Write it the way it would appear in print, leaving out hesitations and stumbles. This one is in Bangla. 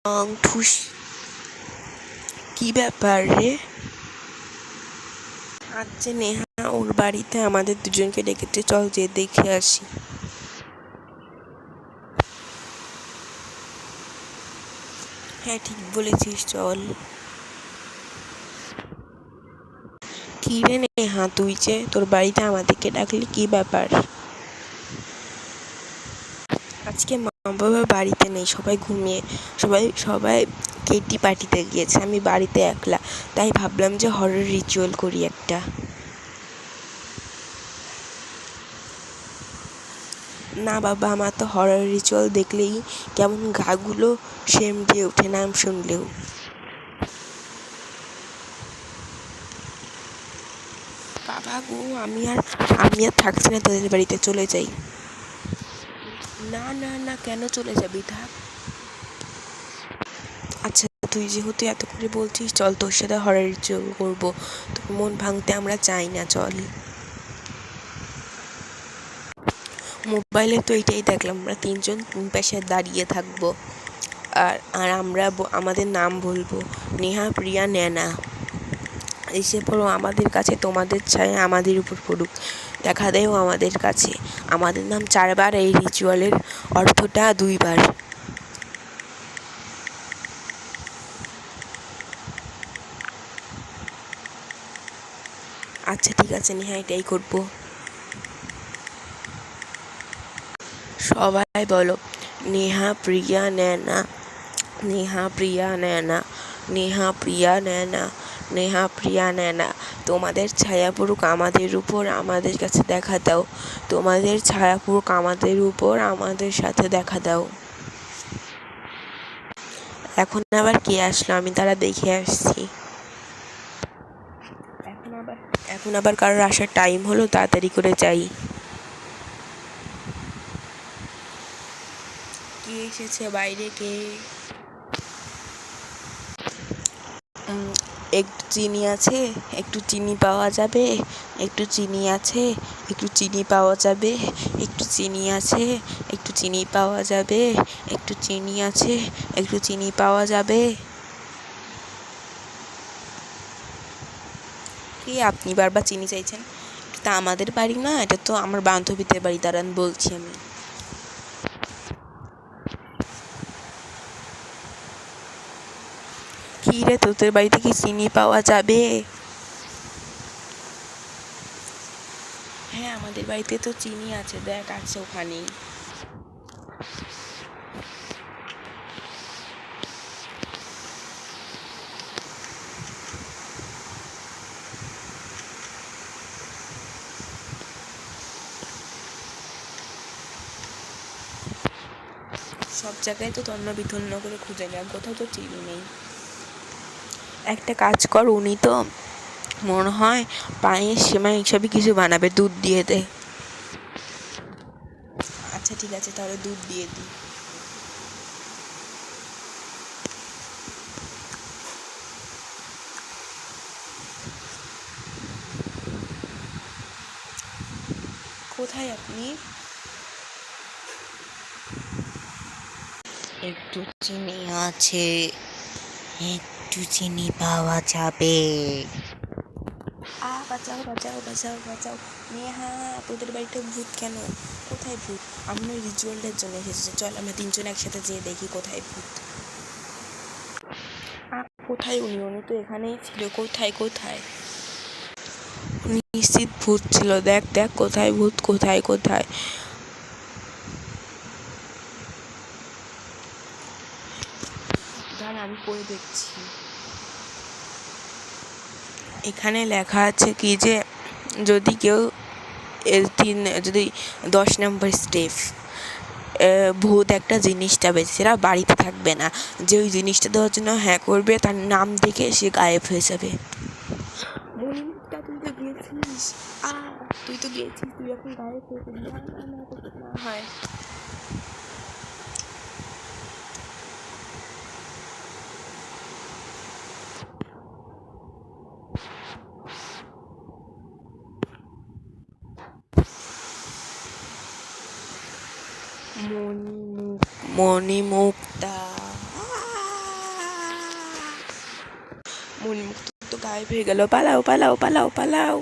ঠুস। কি ব্যাপার রে? আজ যে নেহা ওর বাড়িতে আমাদের দুজনকে ডেকেছে, চল যে দেখে আসি। হ্যাঁ, ঠিক বলেছিস, চল। কি রে নেহা, তুই যে তোর বাড়িতে আমাদেরকে ডাকলি, কি ব্যাপার? আজকে মা বাবা বাড়িতে নেই, সবাই ঘুমিয়ে, সবাই সবাই কেটি পার্টিতে গিয়েছে, আমি বাড়িতে একলা, তাই ভাবলাম যে হরর রিচুয়াল করি একটা। না বাবা, আমার তো হরর রিচুয়াল দেখলেই কেমন গাগুলো সেম দিয়ে ওঠে নাম শুনলেও। বাবা গো, আমি আর থাকছি না, তোদের বাড়িতে চলে যাই। না না না, কেন চলে যাবি, থাক। আচ্ছা, তুই যেহেতু এত করে বলছিস, চল তোর সাথে হরর রিচুয়াল করবো, তোর মন ভাঙতে আমরা চাই না, চল। মোবাইলে তো এটাই দেখলাম, আমরা তিনজন তিন পাশে দাঁড়িয়ে থাকবো, আর আর আমরা আমাদের নাম বলবো, নেহা, প্রিয়া, ন্যানা। এসে পড়ো আমাদের কাছে, তোমাদের ছায়া আমাদের উপর পড়ুক, দেখা দেও আমাদের কাছে, আমাদের নাম 4 বার, এই রিচুয়ালের অর্থটা 2 বার। আচ্ছা ঠিক আছে নেহা, এটাই করবো। সবাই বলো, নেহা, প্রিয়া, ন্যানা, নেহা, প্রিয়া, ন্যানা, নেহা, প্রিয়া, ন্যানা, নেহা, প্রিয়া, ন্যানা। তোমাদের ছায়া পড়ুক আমাদের উপর, আমাদের কাছে দেখা দাও, তোমাদের ছায়া পড়ুক আমাদের উপর, আমাদের সাথে দেখা দাও। এখন আবার কে আসলো, আমি তারা দেখে আসছি। এখন আবার কারোর আসার টাইম হলো, তাড়াতাড়ি করে যাই। কে এসেছে বাইরে, কে? একটু চিনি আছে? একটু চিনি পাওয়া যাবে? একটু চিনি আছে? একটু চিনি পাওয়া যাবে? একটু চিনি আছে? একটু চিনি পাওয়া যাবে? একটু চিনি আছে? একটু চিনি পাওয়া যাবে? কি আপনি বারবার চিনি চাইছেন? তা আমাদের বাড়ি না, এটা তো আমার বান্ধবীদের বাড়ি, দাঁড়ান বলছি আমি। কি রে, তোদের বাড়িতে কি চিনি পাওয়া যাবে? হ্যাঁ, আমাদের বাড়িতে তো চিনি আছে, দেখ আছে ওখানেই। সব জায়গায় তো তন্ন বিতন্ন করে খুঁজে গেলাম, কোথাও তো চিনি নেই। একটা কাজ কর, উনি তো মনে হয় পায়েস সেমাই এইসবই কিছু বানাবে, দুধ দিয়ে দে। আচ্ছা ঠিক আছে, তাহলে দুধ দিয়ে দিই। কোথায় আপনি? একটু চিনি আছে, একটু চিনি পাওয়া যাবে? বাঁচাও বাঁচাও বাঁচাও বাঁচাও। নেহা, তোদের বাড়িতে ভূত কেন? কোথায় ভূত? আমরা রিচুয়ালটার জন্য এসেছি, চল আমরা তিনজন একসাথে যেয়ে দেখি কোথায় ভূত। কোথায় উনি? উনি তো এখানেই ছিল, কোথায় কোথায়? নিশ্চিত ভূত ছিল, দেখ দেখ কোথায় ভূত, কোথায় কোথায়? দাঁড়া, আমি পড়ে দেখছি। এখানে লেখা আছে কি যে, যদি কেউ যদি 10 নম্বর স্টেপ, ভূত একটা জিনিসটা বেশি, সেটা বাড়িতে থাকবে না, যে ওই জিনিসটা দেওয়ার জন্য হ্যাঁ করবে, তার নাম দেখে সে গায়েব হয়ে যাবে। মণিমুখটা, তুই তো গিয়েছিস, তুই তো গিয়েছিস, তুই এখন গায়েব হয়ে যাবি। না না না, না হয়। মণিমুক্তা। মণিমুক্ত তো গায়েব হয়ে গেল, পালাও পালাও পালাও পালাও।